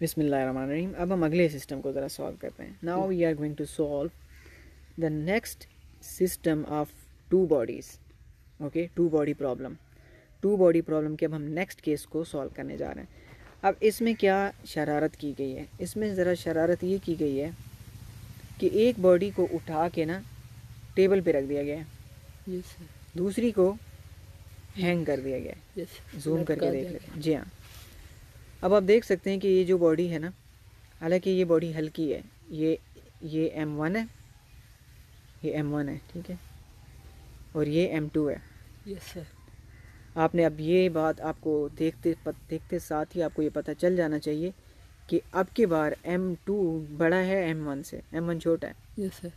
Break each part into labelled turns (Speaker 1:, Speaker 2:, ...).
Speaker 1: बिस्मिल्लाहिर्रहमानिर्रहीम। अब हम अगले सिस्टम को ज़रा सॉल्व करते हैं। Now we are going to solve the next system of two bodies. Okay, two body problem. Two body problem के अब हम नेक्स्ट केस को सॉल्व करने जा रहे हैं। अब इसमें क्या शरारत की गई है, इसमें ज़रा शरारत ये की गई है कि एक बॉडी को उठा के ना टेबल पे रख दिया गया है,
Speaker 2: yes,
Speaker 1: दूसरी को हैंग कर दिया गया है।
Speaker 2: yes,
Speaker 1: जूम करके
Speaker 2: लटका
Speaker 1: देख
Speaker 2: दिया
Speaker 1: लेते हैं। जी हाँ, अब आप देख सकते हैं कि ये जो बॉडी है ना, हालांकि ये बॉडी हल्की है, ये M1 है, ये M1 है, ठीक है, और ये M2 है।
Speaker 2: yes, sir,
Speaker 1: आपने अब ये बात आपको देखते साथ ही आपको ये पता चल जाना चाहिए कि अब की बार M2 बड़ा है M1 से, M1 छोटा है।
Speaker 2: yes, sir,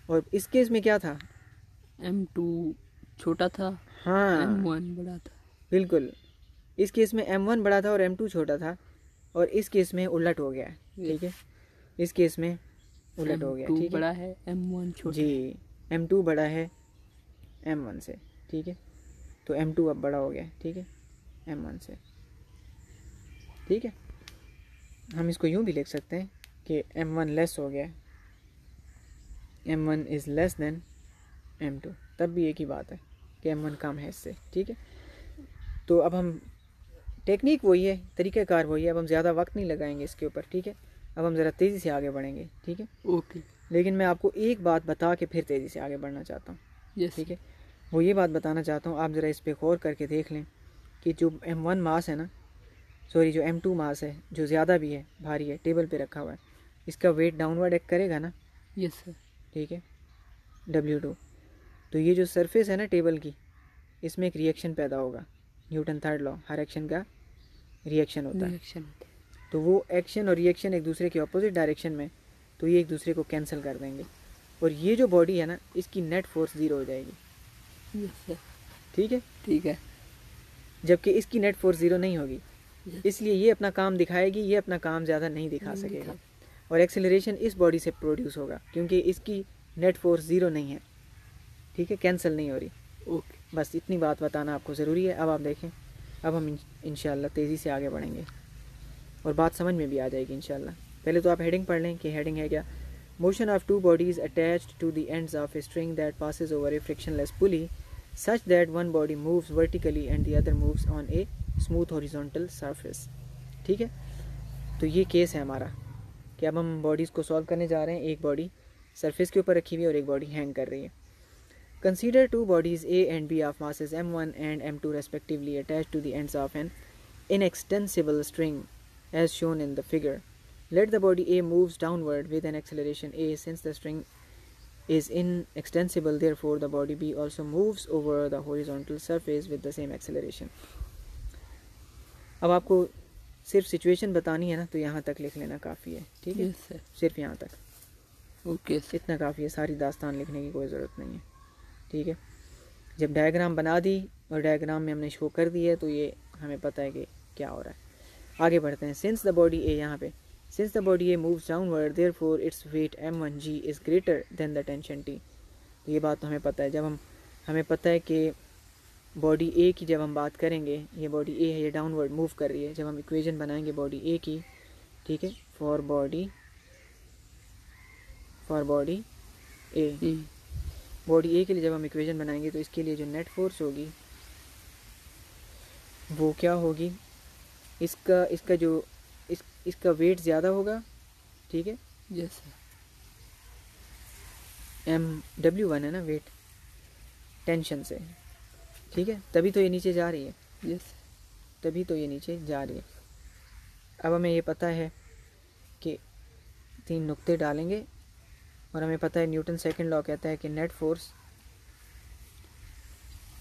Speaker 1: और इस केस में क्या था,
Speaker 2: M2 छोटा था,
Speaker 1: हाँ
Speaker 2: M1 बड़ा था।
Speaker 1: बिल्कुल, इस केस में M1 बड़ा था और M2 छोटा था, और इस केस में उलट हो गया है, ठीक है, इस केस में उलट हो गया,
Speaker 2: M2
Speaker 1: ठीक है
Speaker 2: बड़ा है, M1 छोटा है।
Speaker 1: जी, M2 बड़ा है M1 से, ठीक है, तो M2 अब बड़ा हो गया, ठीक है, M1 से, ठीक है। हम इसको यूँ भी लिख सकते हैं कि M1 लेस हो गया, M1 is less than M2, तब भी एक ही बात है कि M1 कम है इससे, ठीक है। तो अब हम टेक्निक वही है, तरीक़ाकार वही है, अब हम ज़्यादा वक्त नहीं लगाएंगे इसके ऊपर, ठीक है। अब हम ज़रा तेज़ी से आगे बढ़ेंगे, ठीक है।
Speaker 2: ओके,
Speaker 1: लेकिन मैं आपको एक बात बता के फिर तेज़ी से आगे बढ़ना चाहता हूँ,
Speaker 2: yes,
Speaker 1: ठीक है। वो ये बात बताना चाहता हूँ, आप ज़रा इस पर गौर करके देख लें कि जो M1 मास है ना, सॉरी जो M2 मास है, जो ज़्यादा भी है, भारी है, टेबल पे रखा हुआ है, इसका वेट डाउनवर्ड एक्ट करेगा ना,
Speaker 2: yes, sir,
Speaker 1: ठीक है, W2। तो ये जो सरफेस है ना टेबल की, इसमें एक रिएक्शन पैदा होगा, न्यूटन थर्ड लॉ, हर एक्शन का रिएक्शन होता है।
Speaker 2: रिएक्शन,
Speaker 1: तो वो एक्शन और रिएक्शन एक दूसरे के अपोजिट डायरेक्शन में, तो ये एक दूसरे को कैंसिल कर देंगे, और ये जो बॉडी है ना, इसकी नेट फोर्स ज़ीरो हो जाएगी,
Speaker 2: yes, sir,
Speaker 1: ठीक है,
Speaker 2: ठीक है,
Speaker 1: जबकि इसकी नेट फोर्स ज़ीरो नहीं होगी,
Speaker 2: yes,
Speaker 1: इसलिए ये अपना काम दिखाएगी, ये अपना काम ज़्यादा नहीं दिखा
Speaker 2: नहीं
Speaker 1: सकेगा,
Speaker 2: दिखा-
Speaker 1: और एक्सेलरेशन इस बॉडी से प्रोड्यूस होगा क्योंकि इसकी नेट फोर्स ज़ीरो नहीं है, ठीक है, कैंसिल नहीं हो रही।
Speaker 2: ओके,
Speaker 1: बस इतनी बात बताना आपको ज़रूरी है। अब आप देखें, अब हम इंशाल्लाह तेज़ी से आगे बढ़ेंगे और बात समझ में भी आ जाएगी इंशाल्लाह। पहले तो आप हेडिंग पढ़ लें कि हेडिंग है क्या, motion of two bodies attached to the ends of a string that passes over a frictionless pulley such that one body moves vertically and the other moves on a smooth horizontal surface, ठीक है। तो ये case है हमारा कि अब हम bodies को सॉल्व करने जा रहे हैं। एक बॉडी सरफेस के ऊपर रखी हुई है और एक बॉडी हैंग कर रही है। Consider to bodies A and B of masses M1 and M2 respectively attached to the ends of an inextensible string as shown in the figure. Let the body A moves downward with an acceleration A since the string is inextensible, therefore the body B also moves over the horizontal surface with the same acceleration. अब आपको सिर्फ situation बतानी है ना, तो यहाँ तक लिख लेना काफ़ी है, ठीक है,
Speaker 2: yes, sir,
Speaker 1: सिर्फ यहाँ तक,
Speaker 2: ओके, sir,
Speaker 1: इतना काफ़ी है, सारी दास्तान लिखने की कोई ज़रूरत नहीं है, ठीक है। जब डायग्राम बना दी और डायग्राम में हमने शो कर दी है तो ये हमें पता है कि क्या हो रहा है। आगे बढ़ते हैं। सिंस द बॉडी ए, यहाँ पे since the body A moves downward therefore its weight M1g is greater than the tension T। तो ये बात तो हमें पता है, जब हमें पता है कि बॉडी ए की जब हम बात करेंगे, ये बॉडी ए है, ये डाउनवर्ड मूव कर रही है, जब हम इक्वेशन बनाएंगे बॉडी ए की, ठीक है, फॉर बॉडी ए, बॉडी ए के लिए जब हम इक्वेशन बनाएंगे तो इसके लिए जो नेट फोर्स होगी वो क्या होगी, इसका वेट ज़्यादा होगा, ठीक है,
Speaker 2: yes, sir,
Speaker 1: W1 है ना वेट, टेंशन से, ठीक है, तभी तो ये नीचे जा रही है,
Speaker 2: yes,
Speaker 1: तभी तो ये नीचे जा रही है। अब हमें ये पता है कि 3 नुक्ते डालेंगे और हमें पता है न्यूटन सेकंड लॉ कहता है कि नेट फोर्स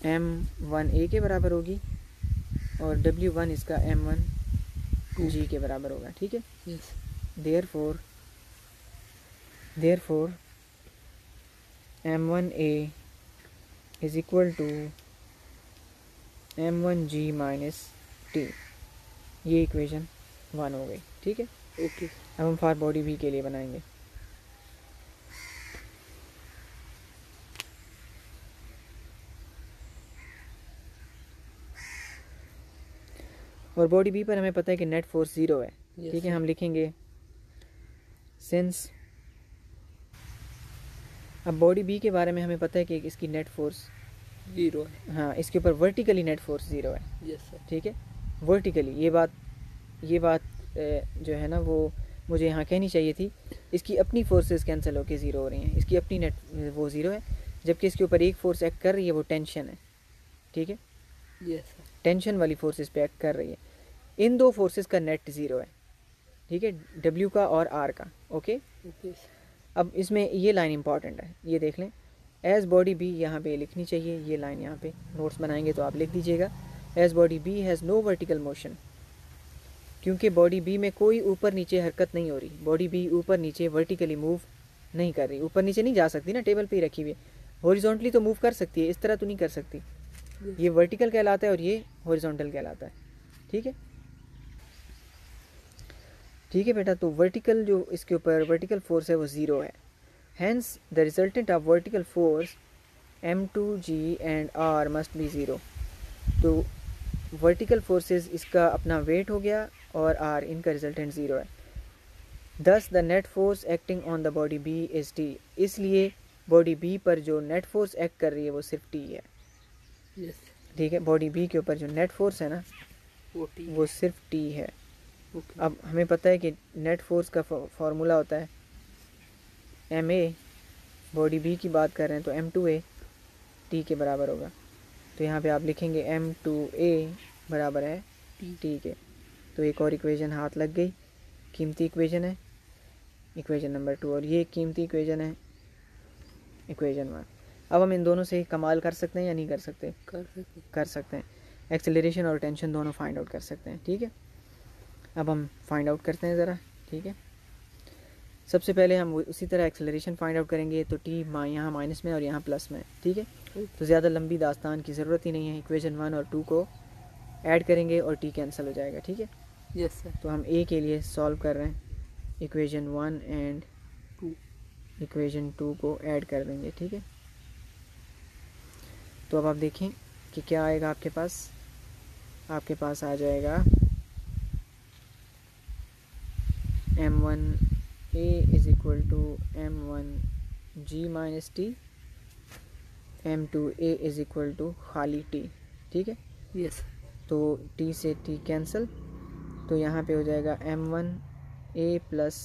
Speaker 1: M1A के बराबर होगी और W1 इसका M1G के बराबर होगा, ठीक है।
Speaker 2: yes,
Speaker 1: therefore M1A is equal to M1G minus T। ये इक्वेशन 1 हो गई, ठीक है।
Speaker 2: ओके,
Speaker 1: अब हम फॉर बॉडी B के लिए बनाएंगे। और बॉडी B पर हमें पता है कि नेट फोर्स ज़ीरो है, ठीक है, हम लिखेंगे सिंस। अब बॉडी बी के बारे में हमें पता है कि इसकी नेट फोर्स
Speaker 2: 0 है।
Speaker 1: हाँ, इसके ऊपर वर्टिकली नेट फोर्स 0 है।
Speaker 2: Yes sir.
Speaker 1: ठीक है, वर्टिकली ये बात जो है ना वो मुझे यहाँ कहनी चाहिए थी। इसकी अपनी फोर्सेस कैंसिल होकर 0 हो रही हैं, इसकी अपनी नेट वो 0 है, जबकि इसके ऊपर एक फोर्स एक्ट कर रही है, वो टेंशन है। ठीक है,
Speaker 2: यस सर।
Speaker 1: टेंशन वाली फोर्सेस पे एक्ट कर रही है। इन दो फोर्सेस का नेट 0 है। ठीक है, डब्ल्यू का और आर का। ओके, अब इसमें ये लाइन इंपॉर्टेंट है, ये देख लें। एज बॉडी बी यहाँ पे लिखनी चाहिए, ये लाइन यहाँ पे नोट्स बनाएंगे तो आप लिख दीजिएगा। As body B has no vertical motion, क्योंकि बॉडी बी में कोई ऊपर नीचे हरकत नहीं हो रही। बॉडी बी ऊपर नीचे वर्टिकली मूव नहीं कर रही, ऊपर नीचे नहीं जा सकती ना, टेबल पे ही रखी हुई है। हॉरिजॉन्टली तो मूव कर सकती है, इस तरह तो नहीं कर सकती। ये वर्टिकल कहलाता है और ये हॉरिजॉन्टल कहलाता है। ठीक है, ठीक है बेटा, तो वर्टिकल जो इसके ऊपर वर्टिकल फोर्स है वो 0 है। Hence the resultant of vertical force m2g and r must be 0। तो वर्टिकल फोर्सेस इसका अपना वेट हो गया और r इनका रिजल्टेंट 0 है। दस the net force acting on the body b is t। इसलिए बॉडी b पर जो नेट फोर्स एक्ट कर रही है वो सिर्फ t है।
Speaker 2: यस।
Speaker 1: ठीक है, बॉडी b के ऊपर जो नेट फोर्स है ना वो सिर्फ t है। अब हमें पता है कि नेट फोर्स का फॉर्मूला होता है ma, बॉडी b की बात कर रहे हैं तो m2a t के बराबर होगा। तो यहाँ पे आप लिखेंगे m2a बराबर है t के। तो एक और इक्वेशन हाथ लग गई, कीमती इक्वेशन है, इक्वेशन नंबर 2, और ये कीमती इक्वेशन है इक्वेशन 1। अब हम इन दोनों से कमाल कर सकते हैं या नहीं कर सकते? कर सकते हैं। एक्सेलरेशन और टेंशन दोनों फाइंड आउट कर सकते हैं। ठीक है, अब हम फाइंड आउट करते हैं ज़रा। ठीक है, सबसे पहले हम उसी तरह एक्सेलरेशन फाइंड आउट करेंगे। तो टी यहाँ माइनस में और यहाँ प्लस में। ठीक है, तो ज़्यादा लंबी दास्तान की ज़रूरत ही नहीं है। इक्वेशन 1 और 2 को ऐड करेंगे और टी कैंसिल हो जाएगा। ठीक है,
Speaker 2: यस सर।
Speaker 1: तो हम ए के लिए सॉल्व कर रहे हैं, इक्वेशन 1 एंड
Speaker 2: 2
Speaker 1: इक्वेशन 2 को ऐड कर देंगे। ठीक है, तो अब आप देखें कि क्या आएगा आपके पास। आपके पास आ जाएगा m1a is equal to m1g minus T, m2a is equal to खाली t। ठीक है,
Speaker 2: यस।
Speaker 1: तो t से t कैंसिल, तो यहाँ पे हो जाएगा m1a प्लस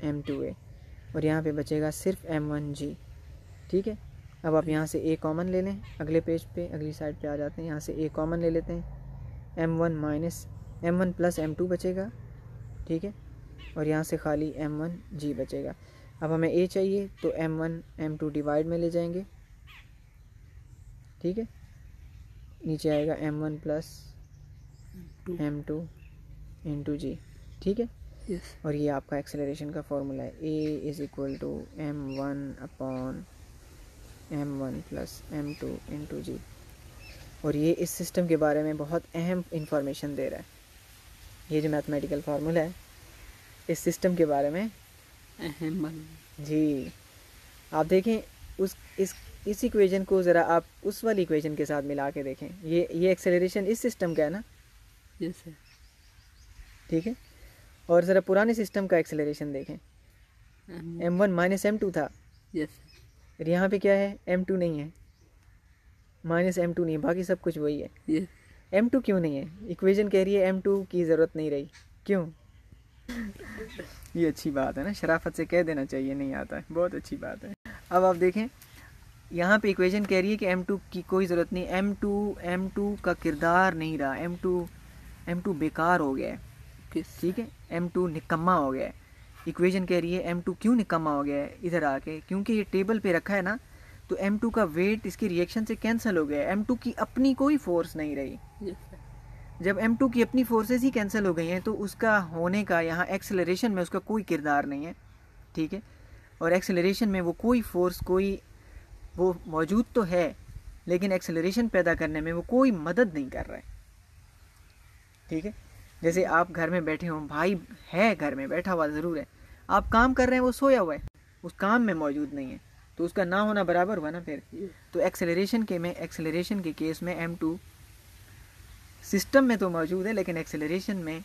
Speaker 1: m2a, और यहाँ पे बचेगा सिर्फ m1g। ठीक है, अब आप यहाँ से a कॉमन ले लें, अगले पेज पे अगली साइड पे आ जाते हैं। यहाँ से a कॉमन ले लेते हैं, m1 प्लस m2 बचेगा। ठीक है, और यहाँ से खाली m1g बचेगा। अब हमें a चाहिए तो m1 m2 डिवाइड में ले जाएंगे। ठीक है, नीचे आएगा m1 प्लस m2 इंटू जी। ठीक है,
Speaker 2: यस।
Speaker 1: और ये आपका एक्सेलरेशन का फॉर्मूला है, a is equal to m1 upon m1 plus m2 into g. और ये इस सिस्टम के बारे में बहुत अहम इंफॉर्मेशन दे रहा है। ये जो मैथमेटिकल फार्मूला है इस सिस्टम के बारे में
Speaker 2: अहम
Speaker 1: जी। आप देखें इस इक्वेशन को ज़रा आप उस वाली इक्वेशन के साथ मिला के देखें। ये एक्सेलरेशन इस सिस्टम का है ना।
Speaker 2: Yes sir.
Speaker 1: ठीक है, और ज़रा पुराने सिस्टम का एक्सेलरेशन देखें, m1 माइनस m2 था।
Speaker 2: यस।
Speaker 1: फिर यहाँ पे क्या है, m2 नहीं है, माइनस m2 नहीं है, बाकी सब कुछ वही है।
Speaker 2: यस।
Speaker 1: m2 क्यों नहीं है? इक्वेशन कह रही है m2 की ज़रूरत नहीं रही, क्यों? ये अच्छी बात है ना, शराफत से कह देना चाहिए, नहीं आता है, बहुत अच्छी बात है। अब आप देखें यहाँ पे इक्वेशन कह रही है कि m2 की कोई ज़रूरत नहीं, m2 का किरदार नहीं रहा, m2 बेकार हो गया है। ठीक है, m2 निकम्मा हो गया है। इक्वेशन कह रही है m2 क्यों निकम्मा हो गया है इधर आके, क्योंकि ये टेबल पे रखा है ना, तो m2 का वेट इसकी रिएक्शन से कैंसिल हो गया है। m2 की अपनी कोई फोर्स नहीं रही। जब m2 की अपनी फोर्सेस ही कैंसिल हो गई हैं तो उसका होने का यहाँ एक्सेलरेशन में उसका कोई किरदार नहीं है। ठीक है, और एक्सेलरेशन में वो कोई फोर्स वो मौजूद तो है, लेकिन एक्सेलरेशन पैदा करने में वो कोई मदद नहीं कर रहा है। ठीक है, जैसे आप घर में बैठे हो, भाई है घर में बैठा हुआ ज़रूर है, आप काम कर रहे हैं, वो सोया हुआ है, उस काम में मौजूद नहीं है, तो उसका ना होना बराबर हुआ ना फिर। तो एक्सेलरेशन के केस में m2 सिस्टम में तो मौजूद है, लेकिन एक्सेलरेशन में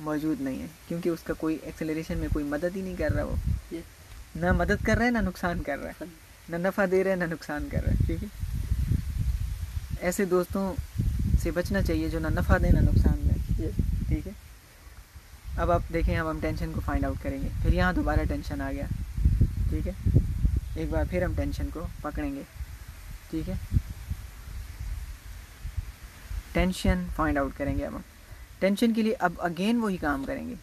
Speaker 1: मौजूद नहीं है, क्योंकि उसका कोई एक्सेलरेशन में कोई मदद ही नहीं कर रहा वो।
Speaker 2: Yes.
Speaker 1: ना मदद कर रहा है ना नुकसान कर रहा है,
Speaker 2: Fun.
Speaker 1: ना नफ़ा दे रहा है ना नुकसान कर रहा है। ठीक है, ऐसे दोस्तों से बचना चाहिए जो ना नफ़ा दें ना नुकसान दें।
Speaker 2: Yes.
Speaker 1: ठीक है, अब आप देखें, अब हम टेंशन को फाइंड आउट करेंगे। फिर यहाँ दोबारा टेंशन आ गया। ठीक है, एक बार फिर हम टेंशन को पकड़ेंगे। ठीक है, टेंशन फाइंड आउट करेंगे। अब हम टेंशन के लिए अब अगेन वही काम करेंगे।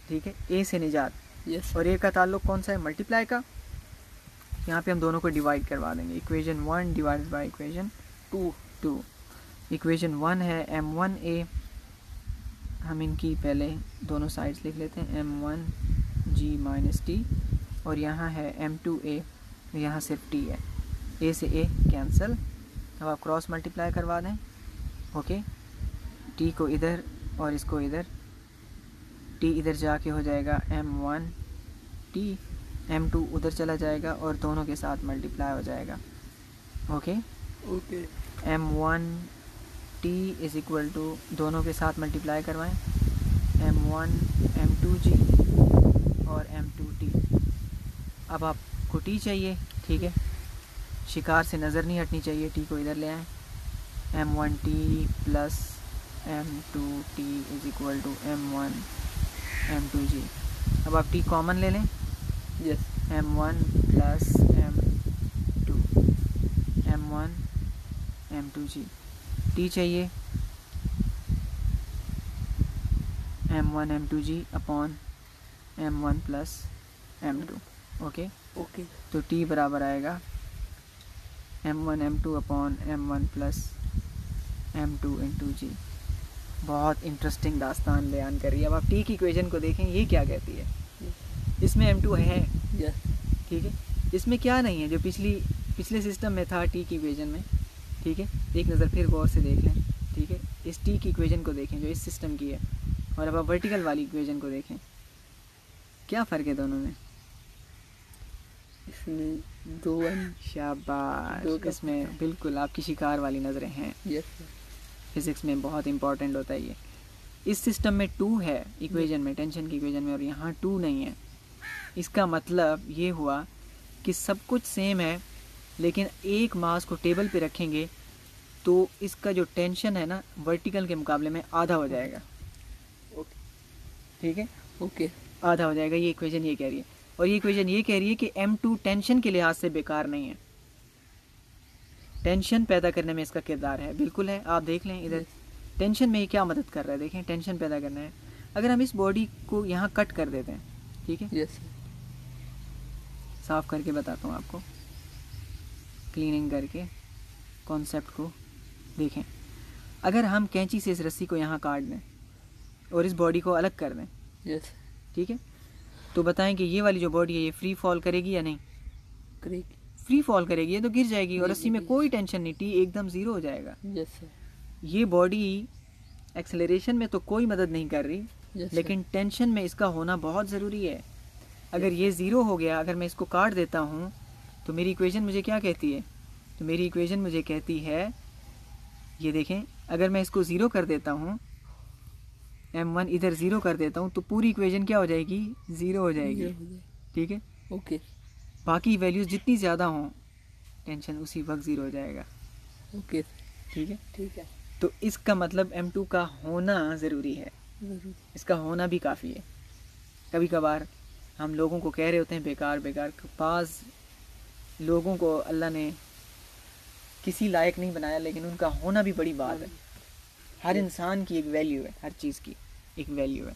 Speaker 1: ठीक है, ए से निजात,
Speaker 2: Yes.
Speaker 1: और ए का ताल्लुक कौन सा है? मल्टीप्लाई का। यहाँ पे हम दोनों को डिवाइड करवा देंगे। Equation 1 divide by equation 2। Equation 1 है m1a, हम इनकी पहले दोनों साइड्स लिख लेते हैं, m1g माइनस टी, और यहाँ है m2a, यहाँ सिर्फ t है, a से a कैंसिल। अब आप क्रॉस मल्टीप्लाई करवा दें। ओके, t को इधर और इसको इधर, t इधर जाके हो जाएगा m1t, m2 उधर चला जाएगा और दोनों के साथ मल्टीप्लाई हो जाएगा। Okay,
Speaker 2: Okay.
Speaker 1: m1t is equal to, दोनों के साथ मल्टीप्लाई करवाएं, m1 m2g और m2t। अब आपको t चाहिए। ठीक है, शिकार से नज़र नहीं हटनी चाहिए, t को इधर ले आएँ, m1t plus m2t is equal to m1 m2g। अब आप t कॉमन ले लें,
Speaker 2: Yes.
Speaker 1: m1 plus m2, m1 m2g। t चाहिए m1 m2g upon m1 plus m2। Okay,
Speaker 2: Okay.
Speaker 1: तो t बराबर आएगा m1 m2 upon m1 plus m2 into जी। बहुत interesting दास्तान बयान कर रही है। अब आप t की इक्वेशन को देखें, ये क्या कहती है। इसमें m2 है।
Speaker 2: Yes.
Speaker 1: ठीक है, इसमें क्या नहीं है जो पिछले सिस्टम में था t की इक्वेशन में। ठीक है, एक नज़र फिर गौर से देख लें। ठीक है, इस t की इक्वेशन को देखें जो इस सिस्टम की है, और अब आप वर्टिकल वाली इक्वेशन को देखें, क्या फ़र्क है दोनों में।
Speaker 2: इसमें 2 1.
Speaker 1: शाबाश,
Speaker 2: दो का
Speaker 1: इसमें
Speaker 2: फर्क है।
Speaker 1: बिल्कुल आपकी शिकार वाली नज़रें हैं।
Speaker 2: Yes. Sir.
Speaker 1: फिज़िक्स में बहुत इंपॉर्टेंट होता है ये। इस सिस्टम में 2 है इक्वेशन में, टेंशन की इक्वेशन में, और यहाँ 2 नहीं है। इसका मतलब ये हुआ कि सब कुछ सेम है, लेकिन एक मास को टेबल पे रखेंगे तो इसका जो टेंशन है ना वर्टिकल के मुकाबले में आधा हो जाएगा।
Speaker 2: Okay.
Speaker 1: ठीक है,
Speaker 2: Okay.
Speaker 1: आधा हो जाएगा। ये इक्वेशन ये कह रही है, और ये इक्वेशन ये कह रही है कि m2 टेंशन के लिहाज से बेकार नहीं है। टेंशन पैदा करने में इसका किरदार है, बिल्कुल है। आप देख लें इधर टेंशन में ये क्या मदद कर रहा है, देखें, टेंशन पैदा करना है। अगर हम इस बॉडी को यहाँ कट कर देते हैं, ठीक है,
Speaker 2: Yes. Sir.
Speaker 1: साफ़ करके बताता हूँ आपको, क्लीनिंग करके कॉन्सेप्ट को देखें। अगर हम कैंची से इस रस्सी को यहाँ काट दें और इस बॉडी को अलग कर दें,
Speaker 2: Yes.
Speaker 1: ठीक है, तो बताएं कि ये वाली जो बॉडी है ये फ्री फॉल करेगी या नहीं।
Speaker 2: Correct.
Speaker 1: फ्री फॉल करेगी, ये तो गिर जाएगी, और रस्सी में
Speaker 2: जी।
Speaker 1: कोई टेंशन नहीं, टी एकदम ज़ीरो हो जाएगा।
Speaker 2: Yes. Sir.
Speaker 1: ये बॉडी एक्सेलरेशन में तो कोई मदद नहीं कर रही,
Speaker 2: Yes. Sir.
Speaker 1: लेकिन टेंशन में इसका होना बहुत ज़रूरी है। अगर ये ज़ीरो हो गया, अगर मैं इसको काट देता हूँ, तो मेरी इक्वेशन मुझे क्या कहती है, तो मेरी इक्वेशन मुझे कहती है, ये देखें, अगर मैं इसको ज़ीरो कर देता हूँ, m1 इधर ज़ीरो कर देता हूँ, तो पूरी इक्वेशन क्या हो जाएगी, ज़ीरो हो जाएगी।
Speaker 2: Zero हो जाए.
Speaker 1: ठीक है,
Speaker 2: Okay.
Speaker 1: बाकी वैल्यूज़ जितनी ज़्यादा हों, टेंशन उसी वक्त ज़ीरो हो जाएगा।
Speaker 2: Okay.
Speaker 1: ठीक है,
Speaker 2: ठीक है.
Speaker 1: तो इसका मतलब m2 का होना ज़रूरी है,
Speaker 2: जरूर.
Speaker 1: इसका होना भी काफ़ी है। कभी कभार हम लोगों को कह रहे होते हैं बेकार बेकार, पास लोगों को अल्लाह ने किसी लायक नहीं बनाया, लेकिन उनका होना भी बड़ी बात है। हर इंसान की एक वैल्यू है, हर चीज़ की एक वैल्यू है।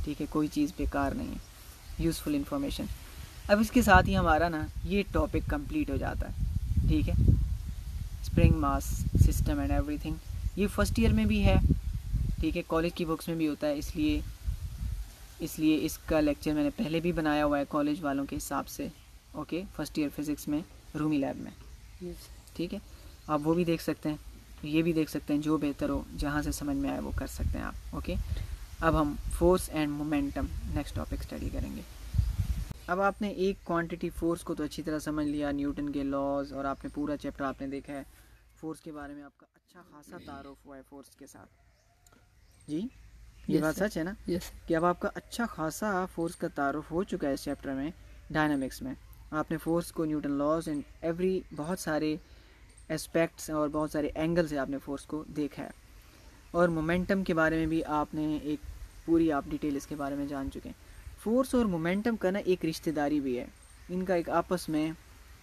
Speaker 1: ठीक है, कोई चीज़ बेकार नहीं है, यूज़फुल इन्फॉर्मेशन। अब इसके साथ ही हमारा ना ये टॉपिक कंप्लीट हो जाता है। ठीक है, spring mass system and everything, ये फर्स्ट ईयर में भी है। ठीक है, कॉलेज की बुक्स में भी होता है, इसलिए इसका लेक्चर मैंने पहले भी बनाया हुआ है कॉलेज वालों के हिसाब से। ओके, फर्स्ट ईयर फिज़िक्स में रूमी लैब में।
Speaker 2: Yes.
Speaker 1: ठीक है, आप वो भी देख सकते हैं, ये भी देख सकते हैं, जो बेहतर हो, जहाँ से समझ में आए वो कर सकते हैं आप। ओके, अब हम force and momentum next topic study करेंगे। अब आपने एक क्वांटिटी फोर्स को तो अच्छी तरह समझ लिया, न्यूटन के लॉज, और आपने पूरा चैप्टर आपने देखा है। फोर्स के बारे में आपका अच्छा खासा तारुफ हुआ है फोर्स के साथ। जी, ये
Speaker 2: Yes,
Speaker 1: बात
Speaker 2: sir.
Speaker 1: सच है ना
Speaker 2: Yes.
Speaker 1: कि अब आपका अच्छा खासा फोर्स का तारुफ हो चुका है इस चैप्टर में डायनामिक्स में। आपने फोर्स को न्यूटन लॉज एंड एवरी बहुत सारे एस्पेक्ट्स और बहुत सारे एंगल से आपने फोर्स को देखा है, और मोमेंटम के बारे में भी आपने एक पूरी आप डिटेल इसके बारे में जान चुके हैं। फोर्स और मोमेंटम का ना एक रिश्तेदारी भी है, इनका एक आपस में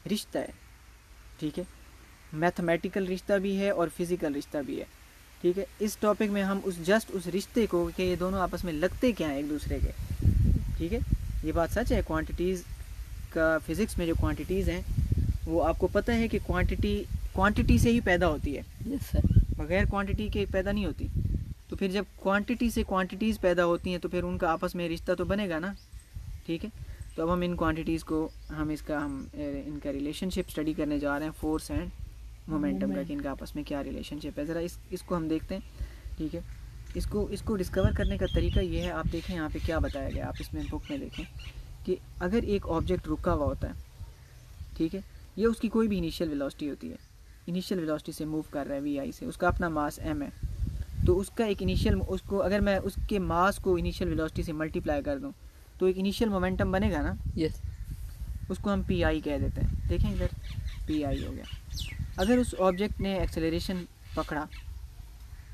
Speaker 1: रिश्ता है, ठीक है। मैथमेटिकल रिश्ता भी है और फिज़िकल रिश्ता भी है, ठीक है। इस टॉपिक में हम उस रिश्ते को कि ये दोनों आपस में लगते क्या हैं एक दूसरे के, ठीक है। ये बात सच है, क्वांटिटीज़ का फिज़िक्स में जो क्वांटिटीज़ हैं वो आपको पता है कि क्वांटिटी से ही पैदा होती है,
Speaker 2: Yes, sir.
Speaker 1: बगैर क्वांटिटी के पैदा नहीं होती। तो फिर जब क्वांटिटी से क्वांटिटीज़ पैदा होती हैं तो फिर उनका आपस में रिश्ता तो बनेगा ना, ठीक है। तो अब हम इन क्वांटिटीज़ को हम इनका रिलेशनशिप स्टडी करने जा रहे हैं, फोर्स एंड मोमेंटम का, कि इनका आपस में क्या रिलेशनशिप है। ज़रा इसको हम देखते हैं, ठीक है। इसको डिस्कवर करने का तरीका ये है, आप देखें यहाँ पे क्या बताया गया, आप इसमें बुक में देखें कि अगर एक ऑब्जेक्ट रुका हुआ होता है, ठीक है, ये उसकी कोई भी इनिशियल वेलोसिटी होती है, इनिशियल वेलोसिटी से मूव कर रहा है वी से, उसका अपना मास m है, तो उसका एक इनिशियल, उसको अगर मैं उसके मास को इनिशियल वेलोसिटी से मल्टीप्लाई कर दूं तो एक इनिशियल मोमेंटम बनेगा ना,
Speaker 2: Yes.
Speaker 1: उसको हम पी आई कह देते हैं। देखें इधर पी आई हो गया। अगर उस ऑब्जेक्ट ने एक्सेलरेशन पकड़ा,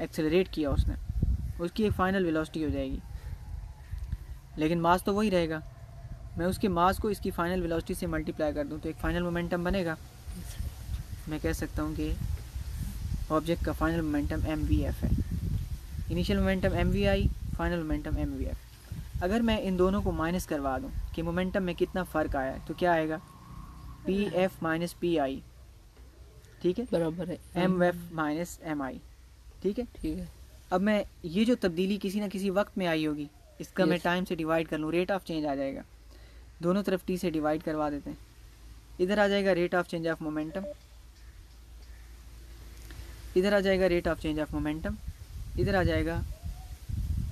Speaker 1: एक्सेलरेट किया उसने, उसकी एक फ़ाइनल वेलोसिटी हो जाएगी, लेकिन मास तो वही रहेगा। मैं उसके मास को इसकी फ़ाइनल वेलोसिटी से मल्टीप्लाई कर दूं तो एक फ़ाइनल मोमेंटम बनेगा। मैं कह सकता हूं कि ऑब्जेक्ट का final momentum m we f है, initial momentum m v i, final momentum m we f. अगर मैं इन दोनों को माइनस करवा दूं कि मोमेंटम में कितना फ़र्क आया है, तो क्या आएगा, P F minus P I, ठीक है,
Speaker 2: बराबर है
Speaker 1: एम एफ माइनस एम आई, ठीक है।
Speaker 2: ठीक है।
Speaker 1: अब मैं ये जो तब्दीली किसी ना किसी वक्त में आई होगी, इसका मैं
Speaker 2: Yes.
Speaker 1: टाइम से डिवाइड कर लूँ, रेट ऑफ चेंज आ जाएगा। दोनों तरफ टी से डिवाइड करवा देते हैं, इधर आ जाएगा rate of change of momentum, इधर आ जाएगा rate of change of momentum, इधर आ जाएगा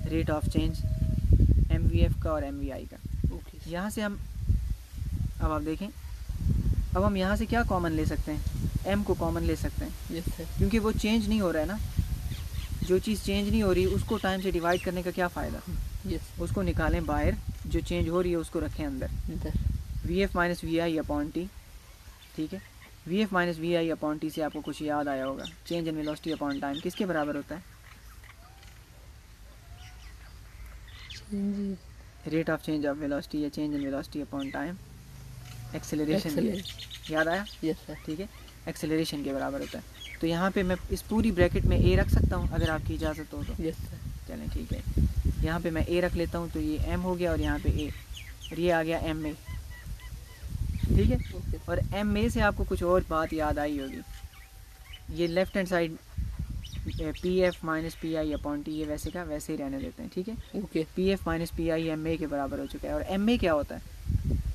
Speaker 1: rate of change M we F का और एम वी आई का।
Speaker 2: Okay.
Speaker 1: यहाँ से हम, अब आप देखें, अब हम यहाँ से क्या कॉमन ले सकते हैं, एम को कॉमन ले सकते हैं,
Speaker 2: Yes, sir.
Speaker 1: क्योंकि वो चेंज नहीं हो रहा है ना। जो चीज़ चेंज नहीं हो रही उसको टाइम से डिवाइड करने का क्या फ़ायदा,
Speaker 2: Yes.
Speaker 1: उसको निकालें बाहर, जो चेंज हो रही है उसको रखें अंदर।
Speaker 2: इधर
Speaker 1: v f minus v i upon t, ठीक है। V f minus v i upon t से आपको कुछ याद आया होगा, change in velocity upon time किसके बराबर होता है,
Speaker 2: change
Speaker 1: rate of change of velocity या change in velocity upon time, acceleration, याद आया,
Speaker 2: यस सर।
Speaker 1: ठीक है, एक्सेलरेशन के बराबर होता है। तो यहाँ पे मैं इस पूरी ब्रैकेट में ए रख सकता हूँ अगर आपकी इजाज़त हो तो।
Speaker 2: Yes sir.
Speaker 1: चलें ठीक है, यहाँ पे मैं ए रख लेता हूँ, तो ये एम हो गया और यहाँ पे ए, और ये आ गया एम ए, ठीक है।
Speaker 2: ओके
Speaker 1: और एम ए से आपको कुछ और बात याद आई होगी, ये left hand side P F minus P i upon T, ये वैसे का वैसे ही रहने देते हैं, ठीक है।
Speaker 2: Okay.
Speaker 1: P F minus P I M A के बराबर हो चुका है। और एम ए क्या होता है,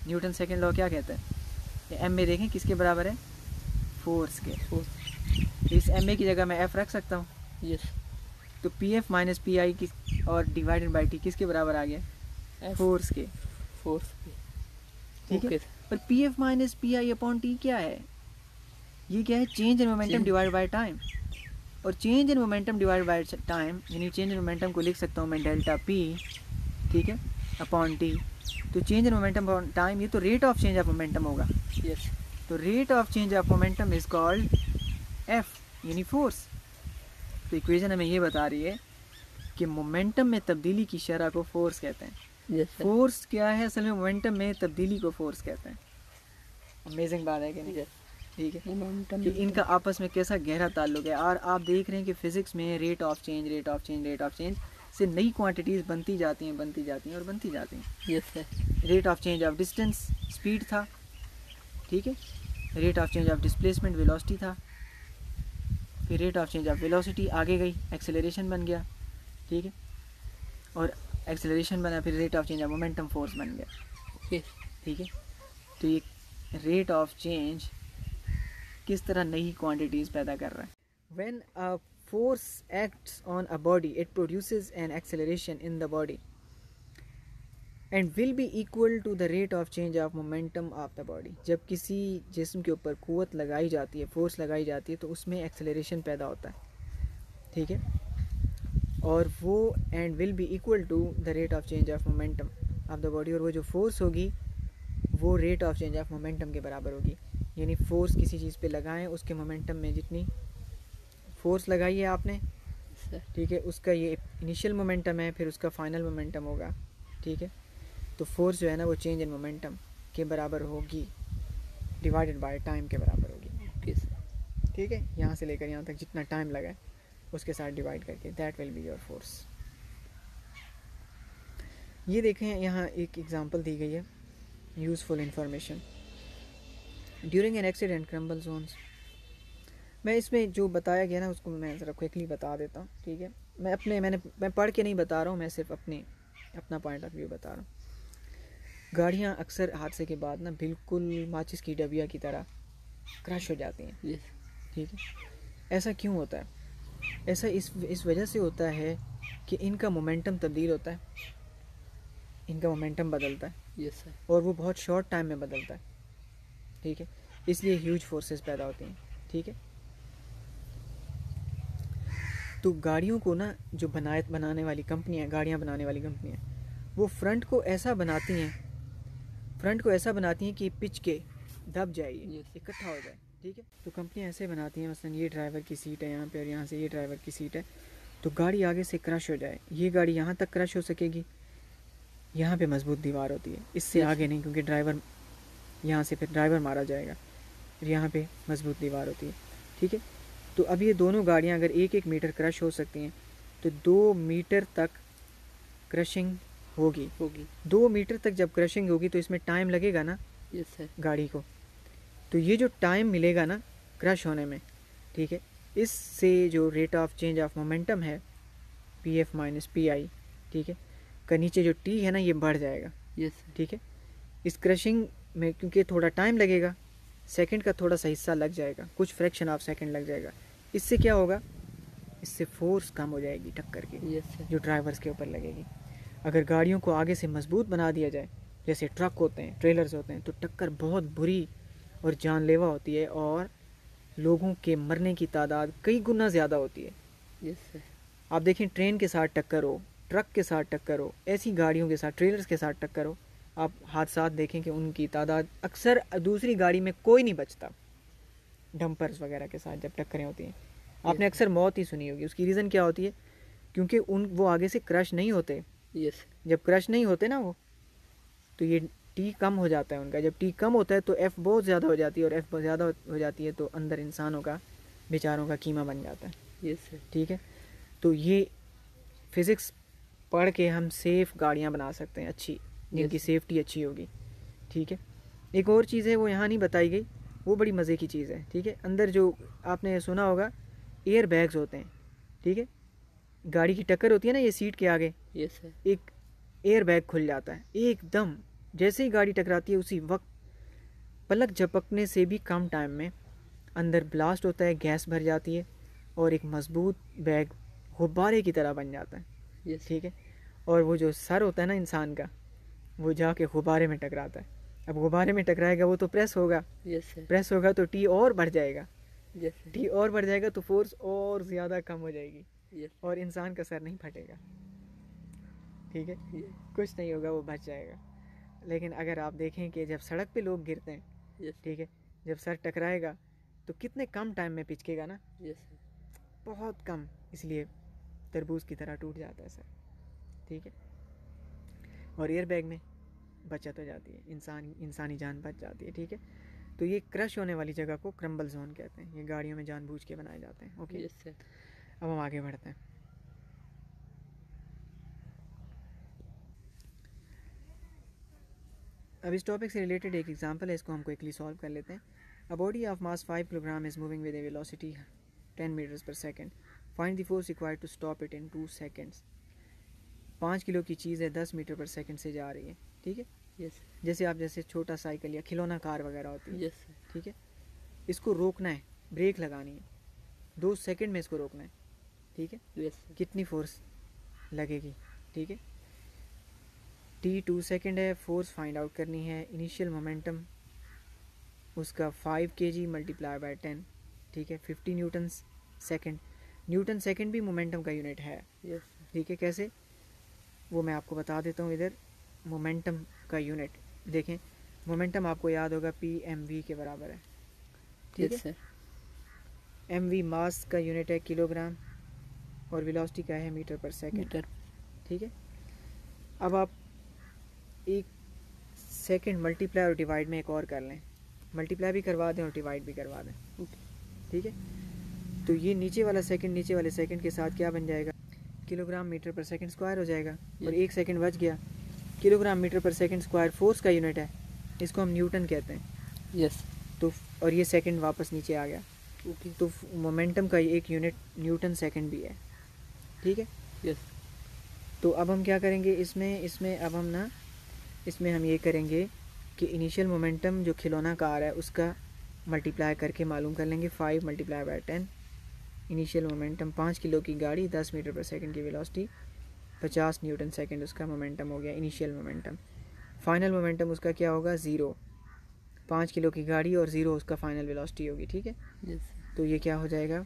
Speaker 1: न्यूटन सेकेंड लॉ क्या कहता है, एम ए देखें किसके बराबर है, फोर्स के। इस एम ए की जगह मैं एफ रख सकता हूँ,
Speaker 2: यस।
Speaker 1: तो P F minus P I किस और डिवाइडेड बाई टी किसके बराबर आ गया, फोर्स के,
Speaker 2: फोर्स पे।
Speaker 1: ठीक है।
Speaker 2: ओके।
Speaker 1: पर p F minus P i upon t क्या है, ये क्या है, change in momentum divide by time. और change in momentum divide by time, यानी चेंज इन मोमेंटम को लिख सकता हूँ मैं डेल्टा पी, ठीक है, अपॉन टी। तो change in momentum upon time, ये तो rate of change of momentum होगा।
Speaker 2: यस।
Speaker 1: तो rate of change of momentum is called F, यानी फोर्स। तो इक्वेशन हमें ये बता रही है कि मोमेंटम में तब्दीली की शरह को फोर्स कहते हैं।
Speaker 2: Yes sir.
Speaker 1: फोर्स क्या है, असल में मोमेंटम में तब्दीली को फोर्स कहते हैं। अमेजिंग बात है कि नहीं,
Speaker 2: यस।
Speaker 1: ठीक है,
Speaker 2: मोमेंटम
Speaker 1: कि इनका आपस में कैसा गहरा ताल्लुक है। और आप देख रहे हैं कि फिज़िक्स में rate of change, rate of change, rate of change से नई क्वांटिटीज़ बनती जाती हैं, बनती जाती हैं और बनती जाती हैं।
Speaker 2: Yes sir.
Speaker 1: Rate of change of distance speed था, ठीक है, rate of change of displacement velocity था, फिर rate of change of velocity आगे गई, एक्सेलरेशन बन गया, ठीक है, और एक्सेलरेशन बना, फिर rate of change of momentum force बन गया,
Speaker 2: ओके।
Speaker 1: ठीक है। तो ये रेट ऑफ चेंज किस तरह नई क्वांटिटीज़ पैदा कर रहा है। When a force acts on a body, it produces an acceleration in the body and will be equal to the rate of change of momentum of the body. जब किसी जिस्म के ऊपर क़ुव्वत लगाई जाती है, फोर्स लगाई जाती है, तो उसमें एक्सेलरेशन पैदा होता है, ठीक है। और वो and will be equal to the rate of change of momentum of the body, और वो जो फोर्स होगी वो rate of change of momentum के बराबर होगी। यानी फोर्स किसी चीज़ पे लगाएं, उसके मोमेंटम में जितनी फोर्स लगाई है आपने,
Speaker 2: सर।
Speaker 1: ठीक है, उसका ये इनिशियल मोमेंटम है, फिर उसका फाइनल मोमेंटम होगा, ठीक है। तो फोर्स जो है ना वो चेंज इन मोमेंटम के बराबर होगी डिवाइडेड बाय टाइम के बराबर होगी।
Speaker 2: Okay sir.
Speaker 1: ठीक है, यहाँ से लेकर यहाँ तक जितना टाइम लगा है उसके साथ डिवाइड करके that will be your force. ये देखें यहाँ एक एग्जांपल दी गई है, useful information during an accident crumble zones. मैं इसमें जो बताया गया ना उसको मैं ज़रा क्विकली बता देता हूँ, ठीक है। मैं पढ़ के नहीं बता रहा हूँ, मैं सिर्फ अपना पॉइंट ऑफ व्यू बता रहा हूँ। गाड़ियाँ अक्सर हादसे के बाद ना बिल्कुल माचिस की डबिया की तरह क्रश हो जाती हैं,
Speaker 2: यस।
Speaker 1: ठीक है। ऐसा क्यों होता है? ऐसा इस वजह से होता है कि इनका मोमेंटम तब्दील होता है, इनका मोमेंटम बदलता है,
Speaker 2: यस सर।
Speaker 1: और वो बहुत शॉर्ट टाइम में बदलता है, ठीक है। इसलिए ह्यूज फोर्सेस पैदा होती हैं, ठीक है। तो गाड़ियों को ना जो बनाने वाली कंपनियाँ, गाड़ियाँ बनाने वाली कंपनियाँ, वो फ्रंट को ऐसा बनाती हैं कि पिच के दब जाए,
Speaker 2: Yes.
Speaker 1: इकट्ठा हो जाए, ठीक है। तो कंपनियाँ ऐसे बनाती हैं, मसलन ये ड्राइवर की सीट है यहाँ पे और यहाँ से ये ड्राइवर की सीट है, तो गाड़ी आगे से क्रश हो जाए, ये गाड़ी यहाँ तक क्रश हो सकेगी, यहाँ पे मजबूत दीवार होती है, इससे
Speaker 2: Yes.
Speaker 1: आगे नहीं, क्योंकि ड्राइवर यहाँ से फिर ड्राइवर मारा जाएगा, फिर यहाँ पे मजबूत दीवार होती है, ठीक है। तो अब ये दोनों गाड़ियाँ अगर 1-1 मीटर क्रश हो सकती हैं, तो 2 मीटर तक क्रशिंग होगी। 2 मीटर तक जब क्रशिंग होगी तो इसमें टाइम लगेगा ना
Speaker 2: यस सर।
Speaker 1: गाड़ी को, तो ये जो टाइम मिलेगा ना क्रश होने में, ठीक है, इससे जो rate of change of momentum है PF माइनस PI, ठीक है, का नीचे जो T है ना ये बढ़ जाएगा,
Speaker 2: यस सर।
Speaker 1: ठीक है। इस क्रशिंग में क्योंकि थोड़ा टाइम लगेगा, सेकंड का थोड़ा सा हिस्सा लग जाएगा, कुछ फ्रैक्शन ऑफ सेकंड लग जाएगा, इससे क्या होगा, इससे फोर्स कम हो जाएगी टक्कर की,
Speaker 2: यस सर।
Speaker 1: जो ड्राइवर्स के ऊपर लगेगी। अगर गाड़ियों को आगे से मजबूत बना दिया जाए, जैसे ट्रक होते हैं, ट्रेलर्स होते हैं, तो टक्कर बहुत बुरी और जानलेवा होती है, और लोगों के मरने की तादाद कई गुना ज़्यादा होती है।
Speaker 2: Yes sir.
Speaker 1: आप देखें, ट्रेन के साथ टक्कर हो, ट्रक के साथ टक्कर हो, ऐसी गाड़ियों के साथ, ट्रेलर्स के साथ टक्कर हो, आप हादसा देखें कि उनकी तादाद, अक्सर दूसरी गाड़ी में कोई नहीं बचता। डंपर्स वगैरह के साथ जब टक्करें होती हैं, आपने अक्सर मौत ही सुनी होगी। उसकी रीज़न क्या होती है? क्योंकि वो आगे से क्रश नहीं होते।
Speaker 2: यस।
Speaker 1: जब क्रश नहीं होते ना वो, तो ये T कम हो जाता है उनका। जब T कम होता है तो F बहुत ज़्यादा हो जाती है, और F बहुत ज़्यादा हो जाती है तो अंदर इंसानों का, बेचारों का कीमा बन जाता है,
Speaker 2: यस सर।
Speaker 1: ठीक है। तो ये फिज़िक्स पढ़ के हम सेफ़ गाड़ियाँ बना सकते हैं, अच्छी, जिनकी सेफ्टी अच्छी होगी, ठीक है। एक और चीज़ है वो यहाँ नहीं बताई गई, वो बड़ी मज़े की चीज़ है, ठीक है। अंदर जो आपने सुना होगा एयर बैग्स होते हैं, ठीक है। गाड़ी की टक्कर होती है ना, ये सीट के आगे
Speaker 2: यस सर।
Speaker 1: एक एयर बैग खुल जाता है एकदम, जैसे ही गाड़ी टकराती है उसी वक्त, पलक झपकने से भी कम टाइम में अंदर ब्लास्ट होता है, गैस भर जाती है, और एक मजबूत बैग गुब्बारे की तरह बन जाता है,
Speaker 2: यस।
Speaker 1: ठीक है। और वो जो सर होता है ना इंसान का, वो जाके गुब्बारे में टकराता है। अब गुब्बारे में टकराएगा वो तो प्रेस होगा,
Speaker 2: यस सर।
Speaker 1: प्रेस होगा तो T और बढ़ जाएगा,
Speaker 2: यस सर।
Speaker 1: T और बढ़ जाएगा तो फोर्स और ज़्यादा कम हो जाएगी,
Speaker 2: यस।
Speaker 1: और इंसान का सर नहीं फटेगा, ठीक है,
Speaker 2: यस।
Speaker 1: कुछ नहीं होगा, वो बच जाएगा। लेकिन अगर आप देखें कि जब सड़क पे लोग गिरते हैं,
Speaker 2: यस।
Speaker 1: ठीक है, जब सर टकराएगा तो कितने कम टाइम में पिचकेगा ना,
Speaker 2: यस सर।
Speaker 1: बहुत कम, इसलिए तरबूज की तरह टूट जाता है सर, ठीक है। और एयर बैग में बचत हो जाती है, इंसानी जान बच जाती है, ठीक है। तो ये क्रश होने वाली जगह को क्रम्बल जोन कहते हैं। ये गाड़ियों में जानबूझ के बनाए जाते हैं, ओके।
Speaker 2: Yes sir.
Speaker 1: अब हम आगे बढ़ते हैं। अब इस टॉपिक से रिलेटेड एक एग्जांपल है, इसको हम क्विकली सॉल्व कर लेते हैं। A body of mass 5 kilogram is moving with a velocity 10 metres per second, find the force required to stop it in 2 seconds. 5 kilo की चीज़ है, 10 मीटर पर सेकेंड से जा रही है, ठीक है।
Speaker 2: यस।
Speaker 1: जैसे छोटा साइकिल या खिलौना कार वगैरह होती है,
Speaker 2: यस सर।
Speaker 1: ठीक है। इसको रोकना है, ब्रेक लगानी है, 2 सेकेंड में इसको रोकना है, ठीक है।
Speaker 2: Yes sir.
Speaker 1: कितनी फोर्स लगेगी, ठीक है। T 2 सेकेंड है, फोर्स फाइंड आउट करनी है। इनिशियल मोमेंटम उसका 5 kg मल्टीप्लाई बाय 10, ठीक है, 50 न्यूटन सेकेंड। न्यूटन सेकेंड भी मोमेंटम का यूनिट है,
Speaker 2: यस
Speaker 1: ठीक है, कैसे, वो मैं आपको बता देता हूँ। इधर मोमेंटम का यूनिट देखें, मोमेंटम आपको याद होगा PMV के बराबर है, ठीक
Speaker 2: यस
Speaker 1: है।
Speaker 2: सर।
Speaker 1: MV मास का यूनिट है किलोग्राम और वेलोसिटी का है मीटर पर सेकंड,
Speaker 2: मीटर।
Speaker 1: ठीक है। अब आप एक सेकंड मल्टीप्लाई और डिवाइड में एक और कर लें, मल्टीप्लाई भी करवा दें और डिवाइड भी करवा दें, ठीक है। तो ये नीचे वाला सेकंड नीचे वाले सेकंड के साथ क्या बन जाएगा, किलोग्राम मीटर पर सेकंड स्क्वायर हो जाएगा। और एक सेकंड बच गया, किलोग्राम मीटर पर सेकंड स्क्वायर फोर्स का यूनिट है, इसको हम न्यूटन कहते हैं।
Speaker 2: यस।
Speaker 1: तो और ये सेकंड वापस नीचे आ गया,
Speaker 2: ओके।
Speaker 1: तो मोमेंटम का एक यूनिट न्यूटन सेकंड भी है, ठीक है।
Speaker 2: यस।
Speaker 1: तो अब हम क्या करेंगे इसमें अब हम ना, इसमें हम ये करेंगे कि इनिशियल मोमेंटम जो खिलौना का आ रहा है उसका मल्टीप्लाई करके मालूम कर लेंगे, 5 multiply by 10। Initial momentum 5 kilo की गाड़ी, 10 मीटर पर सेकंड की वेलोसिटी, 50 न्यूटन सेकंड उसका मोमेंटम हो गया इनिशियल मोमेंटम। फाइनल मोमेंटम उसका क्या होगा, 0। 5 किलो की गाड़ी और 0 उसका फाइनल वेलोसिटी होगी, ठीक है।
Speaker 2: यस।
Speaker 1: तो ये क्या हो जाएगा,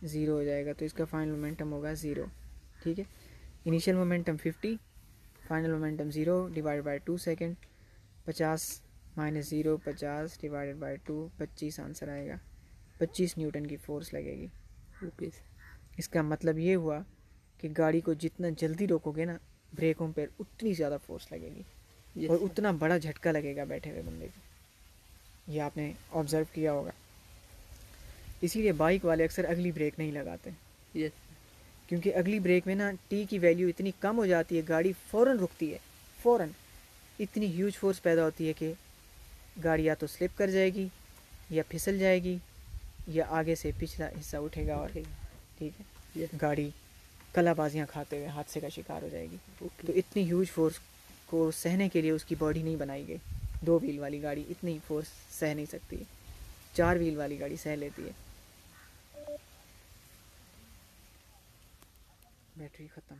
Speaker 1: 0 हो जाएगा, तो इसका फाइनल मोमेंटम होगा 0, ठीक है। Initial momentum 50, final momentum 0 divided by 2 second, 50 minus 0 50 divided by 2, 25 answer आएगा। 25 न्यूटन की फोर्स लगेगी।
Speaker 2: ओके।
Speaker 1: इसका मतलब ये हुआ कि गाड़ी को जितना जल्दी रोकोगे ना ब्रेकों पर, उतनी ज़्यादा फोर्स लगेगी और उतना बड़ा झटका लगेगा बैठे हुए बंदे को। ये आपने ऑब्ज़र्व किया होगा। इसीलिए बाइक वाले अक्सर अगली ब्रेक नहीं लगाते,
Speaker 2: यस।
Speaker 1: क्योंकि अगली ब्रेक में ना टी की वैल्यू इतनी कम हो जाती है, गाड़ी फ़ौरन रुकती है, फ़ौरन इतनी ह्यूज फोर्स पैदा होती है कि गाड़ी या तो स्लिप कर जाएगी या फिसल जाएगी या आगे से पिछला हिस्सा उठेगा और ठीक है गाड़ी कलाबाजियाँ खाते हुए हादसे का शिकार हो जाएगी। तो इतनी ह्यूज फोर्स को सहने के लिए उसकी बॉडी नहीं बनाई गई। 2 व्हील वाली गाड़ी इतनी फोर्स सह नहीं सकती है, 4 व्हील वाली गाड़ी सह लेती है। बैटरी ख़त्म।